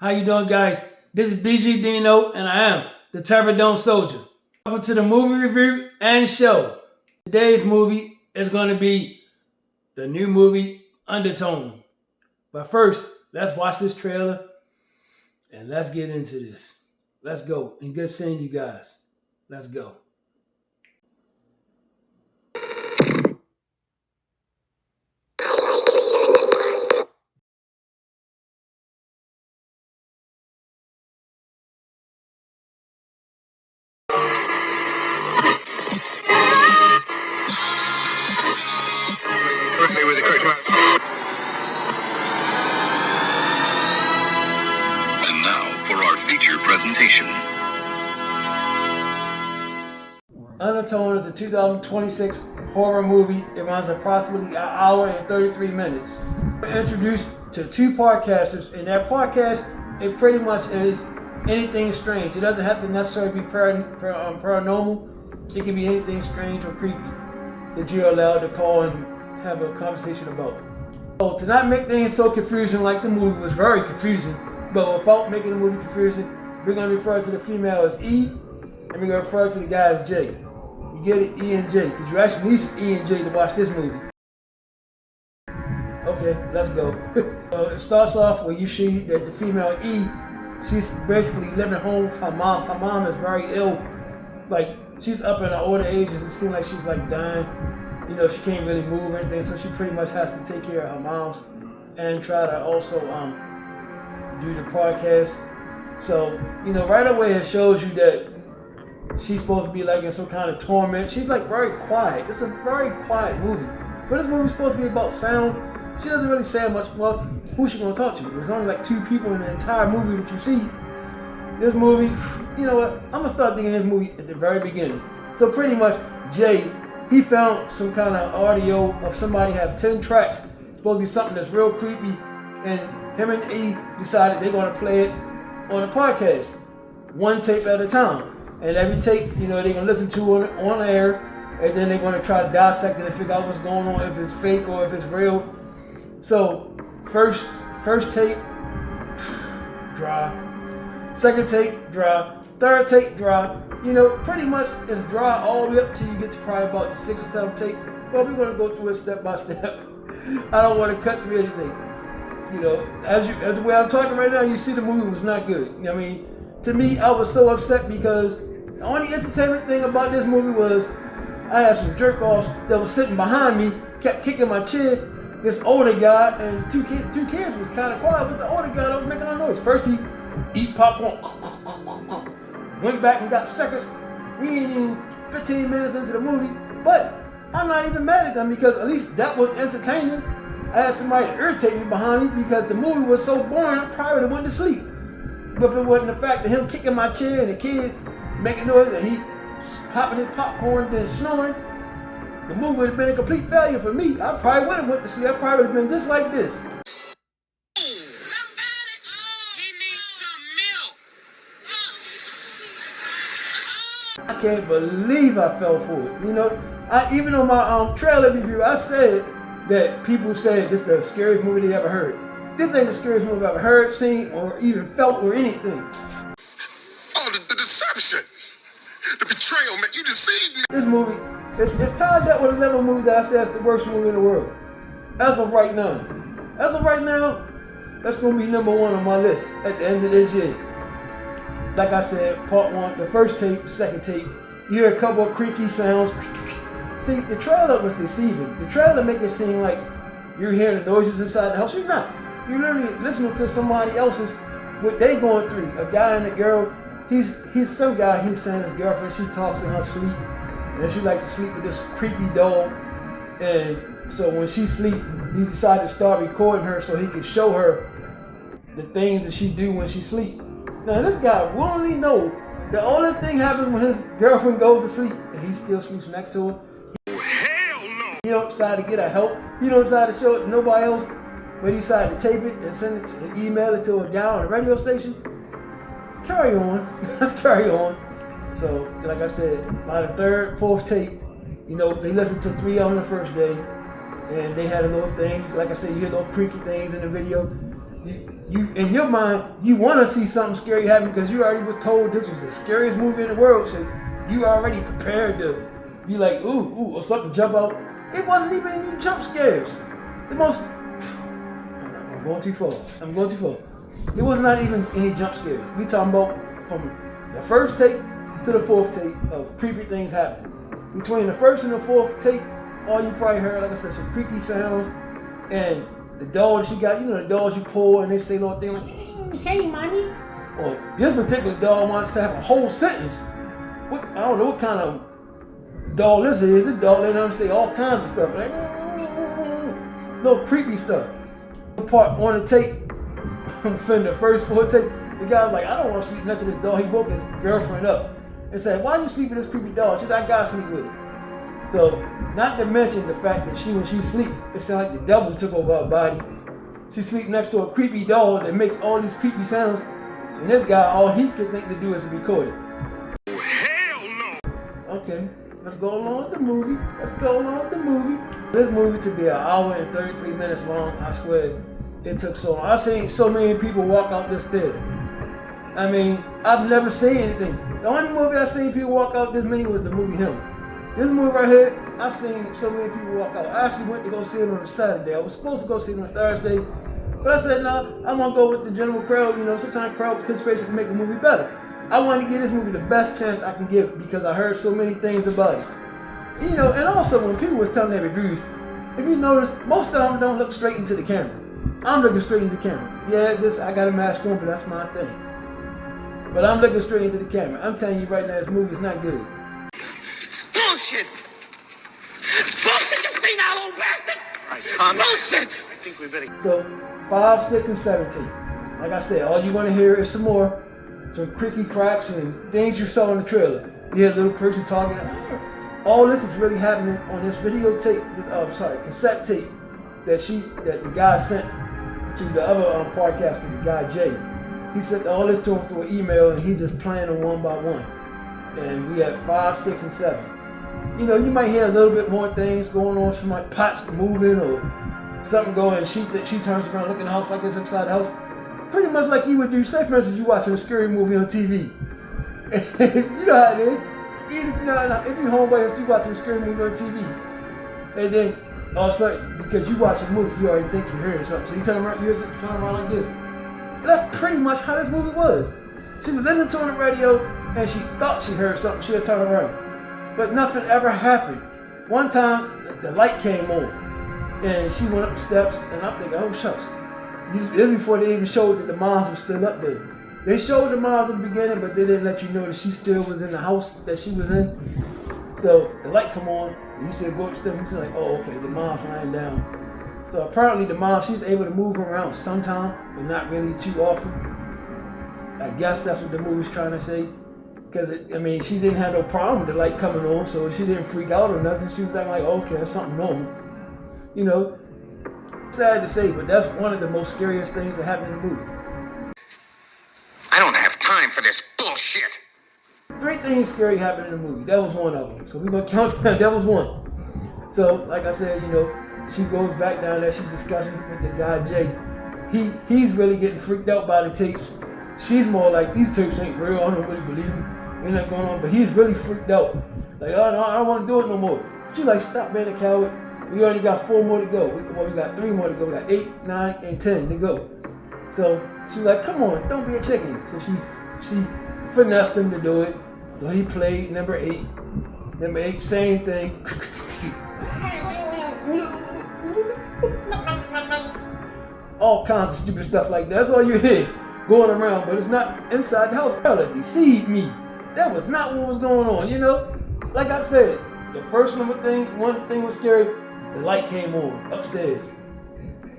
How you doing, guys? This is BG Dino, and I am the Terradome Soldier. Welcome to the movie review and show. Today's movie is going to be the new movie, Undertone. But first, let's watch this trailer, and let's get into this. Let's go, and good seeing you guys. Let's go. And now for our feature presentation. Undertone is a 2026 horror movie. It runs approximately an hour and 33 minutes. We're introduced to two podcasters. In that podcast, it pretty much is anything strange. It doesn't have to necessarily be paranormal. It can be anything strange or creepy that you're allowed to call and have a conversation about. So to not make things so confusing, like the movie was very confusing, but without making the movie confusing, we're going to refer to the female as E, and we're going to refer to the guy as J. You get it, E and J, because you actually need some E and J to watch this movie. Okay, let's go. So it starts off where you see that the female E, she's basically living home with her mom. Her mom is very ill. Like, she's up in her older age, and it seems like she's like dying. You know, she can't really move or anything, so she pretty much has to take care of her moms and try to also do the podcast. So, you know, right away it shows you that she's supposed to be like in some kind of torment. She's like very quiet. It's a very quiet movie. For this movie supposed to be about sound, she doesn't really say much. Well, who's she gonna talk to? There's only like two people in the entire movie that you see. This movie, you know what? I'm gonna start thinking this movie at the very beginning. So pretty much, Jay, he found some kind of audio of somebody have 10 tracks. It's supposed to be something that's real creepy, and him and E decided they're gonna play it on a podcast, one tape at a time. And every tape, you know, they're gonna listen to it on air, and then they're gonna try to dissect it and figure out what's going on, if it's fake or if it's real. So first tape, dry. Second tape, dry. Third tape, dry. You know, pretty much it's dry all the way up till you get to probably about the 6th or 7th tape. But we're gonna go through it step by step. I don't want to cut through anything. You know, as the way I'm talking right now, you see the movie was not good. You know what I mean? To me, I was so upset because the only entertainment thing about this movie was I had some jerk-offs that was sitting behind me, kept kicking my chair. This older guy and two kids was kind of quiet, but the older guy that was making a noise. First he eat popcorn, went back and got seconds. We ain't even 15 minutes into the movie, but I'm not even mad at them because at least that was entertaining. I had somebody to irritate me behind me because the movie was so boring, I probably would have went to sleep. But if it wasn't the fact of him kicking my chair and the kid making noise and he popping his popcorn and then snoring, the movie would have been a complete failure for me. I probably would have went to sleep. I probably would have been just like this. I can't believe I fell for it. You know, even on my trailer review, I said that people said this is the scariest movie they ever heard. This ain't the scariest movie I've ever heard, seen, or even felt, or anything. Oh, the deception, the betrayal, man, you deceived me. This movie, it's tied up with another movie that I said is the worst movie in the world. As of right now, that's gonna be number 1 on my list at the end of this year. Like I said, part 1, the first tape, the second tape, you hear a couple of creaky sounds. See, the trailer was deceiving. The trailer make it seem like you're hearing the noises inside the house. You're not. You're literally listening to somebody else's, what they going through. A guy and a girl, he's some guy, he's saying his girlfriend, she talks in her sleep, and she likes to sleep with this creepy dog. And so when she sleep, he decided to start recording her so he could show her the things that she do when she sleep. Now this guy willingly know that all this thing happens when his girlfriend goes to sleep, and he still sleeps next to her. Hell no! He don't decide to get her help. He don't decide to show it to nobody else. But he decided to tape it and send it and email it to a guy on a radio station. Carry on. Let's carry on. So, like I said, by the 3rd, 4th tape, you know, they listened to 3 of them the first day. And they had a little thing. Like I said, you hear little creaky things in the video. you in your mind, you want to see something scary happen because you already was told this was the scariest movie in the world. So you already prepared to be like, ooh, or something jump out. It wasn't even any jump scares. I'm going too far. It was not even any jump scares. We talking about from the first take to the fourth take of creepy things happening. Between the first and the fourth take, all you probably heard, like I said, some creepy sounds. And the doll that she got, you know, the dolls you pull and they say little thing like, hey, mommy. Or this particular doll wants to have a whole sentence. I don't know what kind of doll this is. This doll let them say all kinds of stuff. Like, little creepy stuff. The part on the tape, from the first four tape, the guy was like, I don't want to sleep next to this doll. He woke his girlfriend up and said, why you sleep with this creepy doll? She said, I gotta sleep with it. So, not to mention the fact that when she sleep, it sounds like the devil took over her body. She sleep next to a creepy doll that makes all these creepy sounds. And this guy, all he could think to do is record it. Hell no! Okay, let's go along with the movie. This movie to be an hour and 33 minutes long, I swear, it took so long. I've seen so many people walk out this theater. I mean, I've never seen anything. The only movie I've seen people walk out this many was the movie Him. This movie right here, I've seen so many people walk out. I actually went to go see it on a Saturday. I was supposed to go see it on a Thursday, but I said, no, I want to go with the general crowd. You know, sometimes crowd participation can make a movie better. I wanted to give this movie the best chance I can give because I heard so many things about it. You know, and also when people was telling their reviews, if you notice, most of them don't look straight into the camera. I'm looking straight into the camera. Yeah, I got a mask on, but that's my thing. But I'm looking straight into the camera. I'm telling you right now, this movie is not good. It's bullshit! It's bullshit, you senile old bastard! It's bullshit! I think we better... So, 5, 6, and 17. Like I said, all you're going to hear is some creaky cracks and things you saw in the trailer. You hear a little person talking. All this is really happening on this videotape, cassette tape that the guy sent to the other podcaster, the guy Jay. He sent all this to him through an email and he just playing them one by one. And we had 5, 6, and 7. You know, you might hear a little bit more things going on, some like pots moving or something going, and she turns around looking at the house like it's inside the house. Pretty much like you would do, say for instance, you watching a scary movie on TV. You know how it is. Even if you're home by yourself, you watching a scary movie on TV. And then all of a sudden, because you watch a movie, you already think you're hearing something. So you turn around like this. And that's pretty much how this movie was. She was listening to on the radio and she thought she heard something, she'll turn around. But nothing ever happened. One time, the light came on and she went up the steps and I'm thinking, oh shucks. This is before they even showed that the moms were still up there. They showed the moms in the beginning, but they didn't let you know that she still was in the house that she was in. So the light come on, and you said go up the steps, and you're like, oh okay, the mom's lying down. So apparently the mom, she's able to move around sometime, but not really too often. I guess that's what the movie's trying to say. Because, she didn't have no problem with the light coming on, so she didn't freak out or nothing. She was acting like, okay, that's something normal. You know, sad to say, but that's one of the most scariest things that happened in the movie. I don't have time for this bullshit! 3 things scary happened in the movie. That was one of them. So we're going to count that. That was one. So, like I said, you know, she goes back down there. She's discussing with the guy, Jay. He's really getting freaked out by the tapes. She's more like, these tapes ain't real. I don't really believe them. Ain't nothing going on. But he's really freaked out. Like, oh, no, I don't want to do it no more. She's like, stop being a coward. We already got 4 more to go. We got 3 more to go. We got 8, 9, and 10 to go. So she's like, come on, don't be a chicken. So she finessed him to do it. So he played number 8. Number 8, same thing. All kinds of stupid stuff like that. That's all you hear going around, but it's not inside the house. Y'all deceived me. That was not what was going on, you know? Like I said, the first one thing was scary. The light came on upstairs.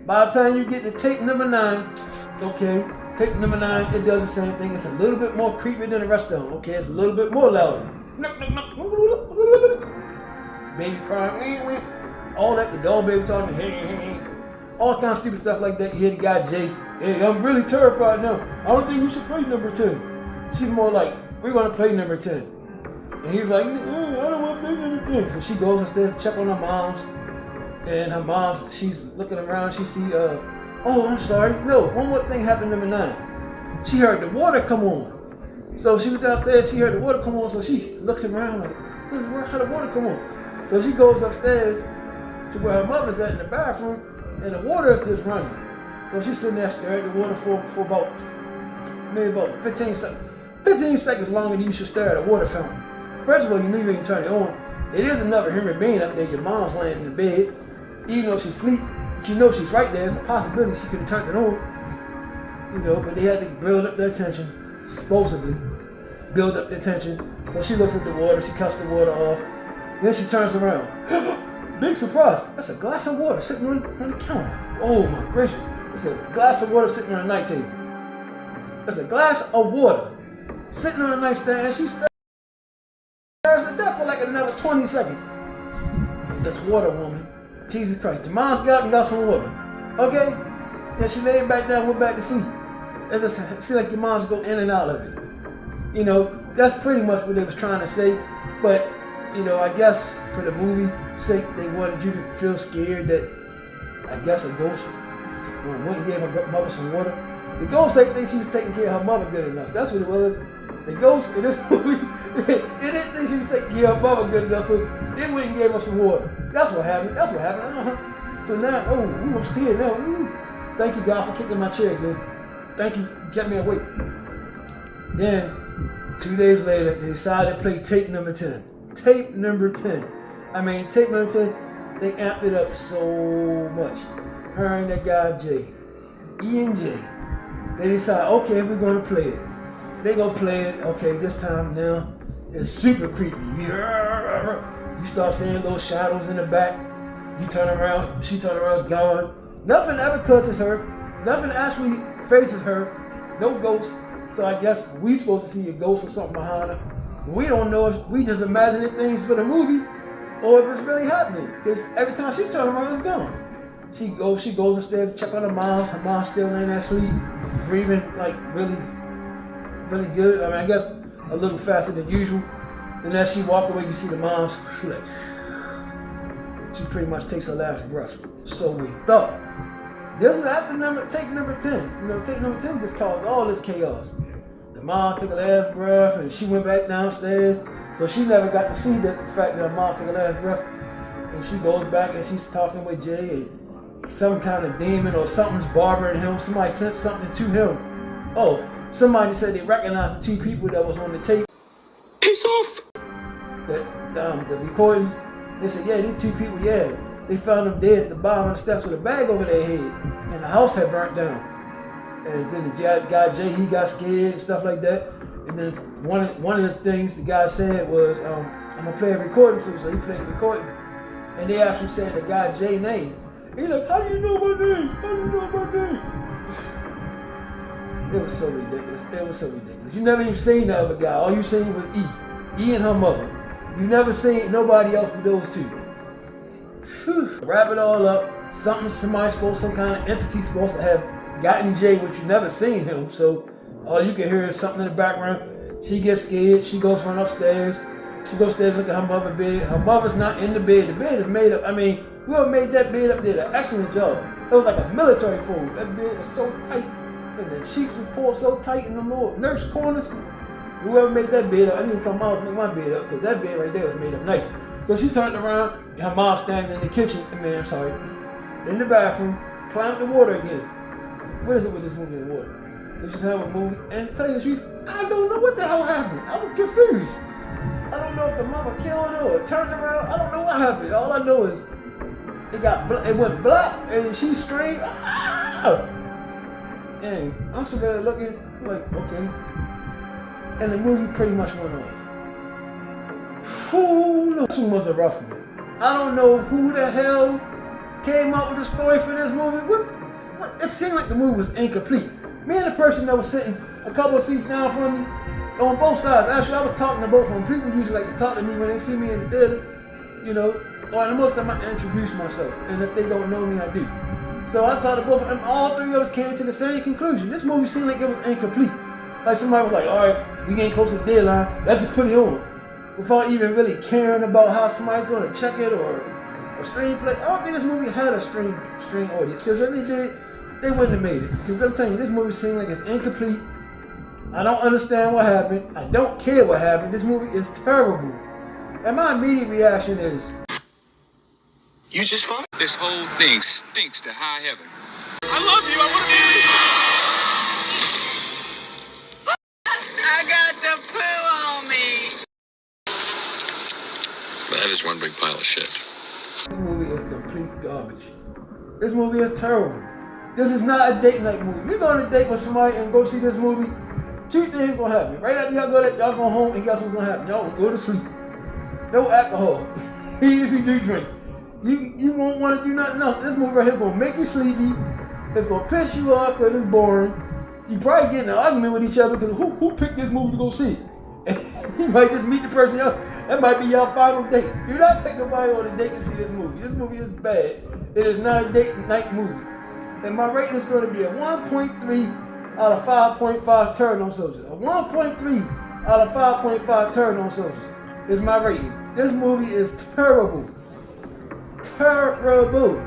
By the time you get to tape number 9, okay, tape number 9, it does the same thing. It's a little bit more creepy than the rest of them. Okay, it's a little bit more louder. Baby crying, all that, the dog baby talking, hey, all kinds of stupid stuff like that. You hear the guy Jay, hey, I'm really terrified now. I don't think we should play number 10. She's more like, we're gonna play number 10. And he's like, I don't want to play number 10. So she goes upstairs to check on her moms. And her mom's, she's looking around, she see Oh, I'm sorry. No, one more thing happened, number 9. She heard the water come on. So she was downstairs, she heard the water come on, so she looks around like, how the water come on? So she goes upstairs to where her mother's at in the bathroom, and the water is just running. So she's sitting there staring at the water for about, maybe about 15 seconds. 15 seconds longer than you should stare at a water fountain. First of all, you know you ain't turn it on. It is another human being up there. Your mom's laying in the bed. Even though she's asleep, but you know she's right there. It's a possibility she could have turned it on. You know, but they had to build up their attention, supposedly. Build up the attention. So she looks at the water, she cuts the water off. Then she turns around. Big surprise. That's a glass of water sitting on the counter. Oh my gracious. It's a glass of water sitting on a night table. That's a glass of water sitting on a nightstand, and she stares at that for like another 20 seconds. That's water, woman. Jesus Christ. Your mom's got up and got some water. Okay? Then she laid back down, went back to sleep. It just seems like your moms go in and out of it. You know, that's pretty much what they was trying to say. But, you know, I guess for the movie's sake, they wanted you to feel scared that, I guess, a ghost went and gave her mother some water. The ghost thinks she was taking care of her mother good enough. That's what it was. The ghost in this movie, it didn't think she was taking care of her mother good enough, so they went and gave her some water. That's what happened. That's what happened. So now, I'm scared now. Thank you, God, for kicking my chair again. Thank you, kept me awake. Then, 2 days later, they decided to play tape number 10. Tape number 10. I mean, tape number 10, they amped it up so much. Her and that guy, Jay. E and J. They decide, okay, we're going to play it. They go play it. Okay, this time now, it's super creepy. You start seeing little shadows in the back. You turn around, she turns around, it's gone. Nothing ever touches her. Nothing actually faces her. No ghost. So I guess we supposed to see a ghost or something behind her. We don't know if we just imagining things for the movie or if it's really happening. Because every time she turns around, it's gone. She goes upstairs to check on her mom's. Her mom's still laying there asleep, breathing like really, really good. I mean, I guess a little faster than usual. Then as she walk away, you see the mom's like, she pretty much takes her last breath. So we thought. This is after tape number 10. You know, tape number 10 just caused all this chaos. The mom took her last breath and she went back downstairs. So she never got to see the fact that her mom took her last breath. And she goes back and she's talking with Jay and some kind of demon or something's bothering him. Somebody sent something to him. Oh, somebody said they recognized the 2 people that was on the tape. Piss off! The recordings. They said, yeah, these 2 people, yeah. They found them dead at the bottom of the steps with a bag over their head. And the house had burnt down. And then the guy Jay, he got scared and stuff like that. And then one of the things the guy said was, I'm going to play a recording for you. So he played the recording. And they actually said the guy Jay's name. He's like, how do you know my name? How do you know my name? It was so ridiculous. It was so ridiculous. You never even seen the other guy. All you seen was E. E and her mother. You never seen nobody else but those 2. Whew. Wrap it all up. Some kind of entity supposed to have gotten Jay, but you never seen him. So all you can hear is something in the background. She gets scared. She goes run upstairs. She goes upstairs, look at her mother's bed. Her mother's not in the bed. The bed is made up. I mean, whoever made that bed up did an excellent job. It was like a military fold. That bed was so tight. And the sheets was pulled so tight in the little nurse corners. Whoever made that bed up, I didn't come out and make my bed up because that bed right there was made up nice. So she turned around, and her mom standing in the kitchen, in the bathroom, climbed the water again. What is it with this movie and water? So she's having a movie, and to tell you the truth, I don't know what the hell happened. I was confused. I don't know if the mama killed her or turned around. I don't know what happened. All I know is it went black, and she screamed, ah! And I'm sitting there looking like, okay. And the movie pretty much went on. Whew, this one was a rough one. I don't know who the hell came up with the story for this movie. What? It seemed like the movie was incomplete. Me and the person that was sitting a couple of seats down from me, on both sides. Actually, I was talking to both of them. People usually like to talk to me when they see me in the theater, you know. Or most of the time I introduce myself, and if they don't know me, I do. So I talked to both of them. All 3 of us came to the same conclusion. This movie seemed like it was incomplete. Like somebody was like, all right, we getting close to the deadline. Let's just put it on. Without even really caring about how somebody's going to check it or a screenplay. I don't think this movie had a string audience, because if they did, they wouldn't have made it. Because I'm telling you, this movie seems like it's incomplete. I don't understand what happened. I don't care what happened. This movie is terrible. And my immediate reaction is, You just fought? This whole thing stinks to high heaven. I love you. I want to marry you. I got the poo on me. That is one big pile of shit. this movie is complete garbage. This movie is terrible. This is not a date night movie. You're going to date with somebody and go see this movie, two things going to happen. Right after y'all go home, and guess what's going to happen? Y'all will go to sleep. No alcohol. Even if you do drink. You won't want to do nothing else. This movie right here is going to make you sleepy. It's going to piss you off because it's boring. You probably get in an argument with each other because who picked this movie to go see? You might just meet the person else. That might be your final date. Do not take nobody on a date to see this movie. This movie is bad. It is not a date night movie. And my rating is going to be a 1.3 out of 5.5 turn on soldiers. A 1.3 out of 5.5 turn on soldiers is my rating. This movie is terrible. Terrible.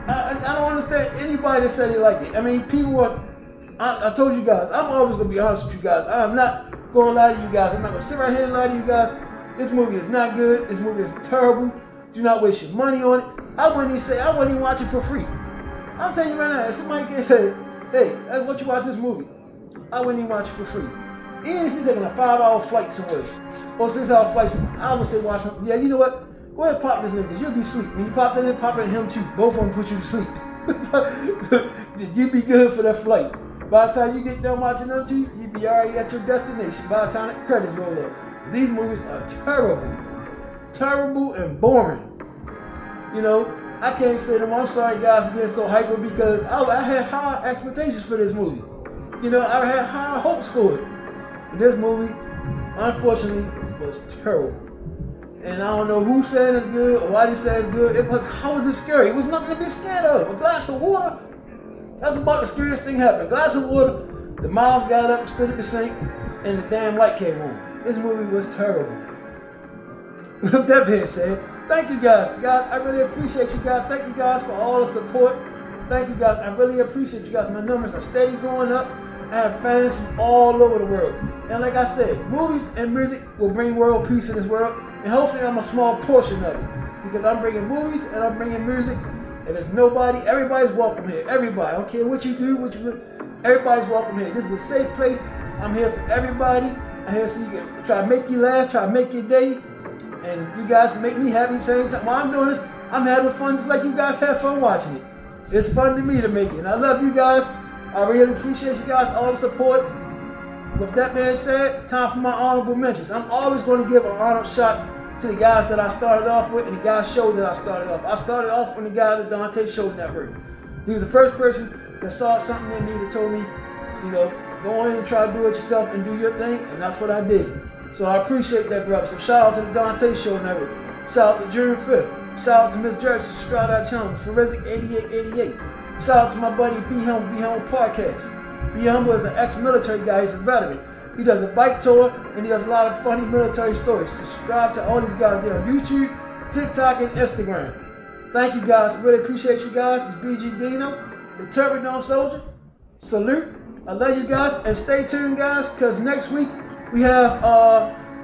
I don't understand anybody that said they like it. I mean, people are, I told you guys, I'm always going to be honest with you guys. I'm not going to lie to you guys. I'm not going to sit right here and lie to you guys. This movie is not good. This movie is terrible. Do not waste your money on it. I wouldn't even watch it for free. I'm telling you right now, if somebody can say, hey, that's what you watch this movie, I wouldn't even watch it for free. Even if you're taking a 5-hour flight somewhere, or 6-hour flight somewhere, I would say watch them. Yeah, you know what? Go ahead and pop this in, because you'll be asleep. When you pop that in, pop it in him too. Both of them put you to sleep. You'd be good for that flight. By the time you get done watching them two, you'd be already at your destination by the time the credits roll up. These movies are terrible. Terrible and boring. You know, I can't say to them, I'm sorry guys for getting so hyper, because I had high expectations for this movie. You know, I had high hopes for it. But this movie, unfortunately, was terrible. And I don't know who's saying it's good or why they say it's good. How was it scary? It was nothing to be scared of. A glass of water, that's about the scariest thing happened. A glass of water, the moms got up, stood at the sink, and the damn light came on. This movie was terrible. With that being said, thank you guys. Guys, I really appreciate you guys. Thank you guys for all the support. Thank you guys. I really appreciate you guys. My numbers are steady going up. I have fans from all over the world. And like I said, movies and music will bring world peace in this world. And hopefully I'm a small portion of it. Because I'm bringing movies and I'm bringing music. And there's everybody's welcome here. Everybody. I don't care what you do, everybody's welcome here. This is a safe place. I'm here for everybody. I'm here so you can try to make you laugh, try to make your day. And you guys make me happy at the same time. While I'm doing this, I'm having fun just like you guys have fun watching it. It's fun to me to make it. And I love you guys. I really appreciate you guys, all the support. With that being said, time for my honorable mentions. I'm always going to give an honorable shot to the guys that I started off with and the guys' show that I started off. I started off with the guy at the Dante Show Network. He was the first person that saw something in me that told me, you know, go in and try to do it yourself and do your thing, and that's what I did. So I appreciate that, brother. So shout out to the Dante Show Network. Shout out to June 5th. Shout out to Miss Jerry, Shoutouts Channel, Forensic 8888. Shout out to my buddy Be Humble Podcast. Be Humble is an ex-military guy. He's a veteran. He does a bike tour and he does a lot of funny military stories. Subscribe to all these guys there on YouTube, TikTok, and Instagram. Thank you guys. Really appreciate you guys. It's BG Dino, the Turbidome Soldier. Salute. I love you guys, and stay tuned, guys, because next week we have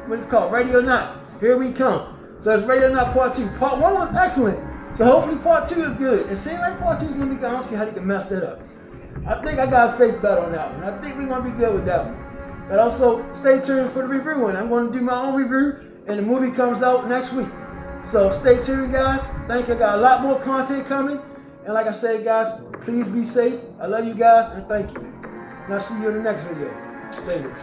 what is it called? Radio Night. Here we come. So it's Radio Night Part 2. Part 1 was excellent. So hopefully Part 2 is good. It seems like Part 2 is going to be good. I don't see how they can mess that up. I think I got a safe bet on that one. I think we're going to be good with that one. But also, stay tuned for the review one. I'm going to do my own review, and the movie comes out next week. So stay tuned, guys. Thank you. I got a lot more content coming. And like I said, guys, please be safe. I love you guys, and thank you. And I'll see you in the next video. Later.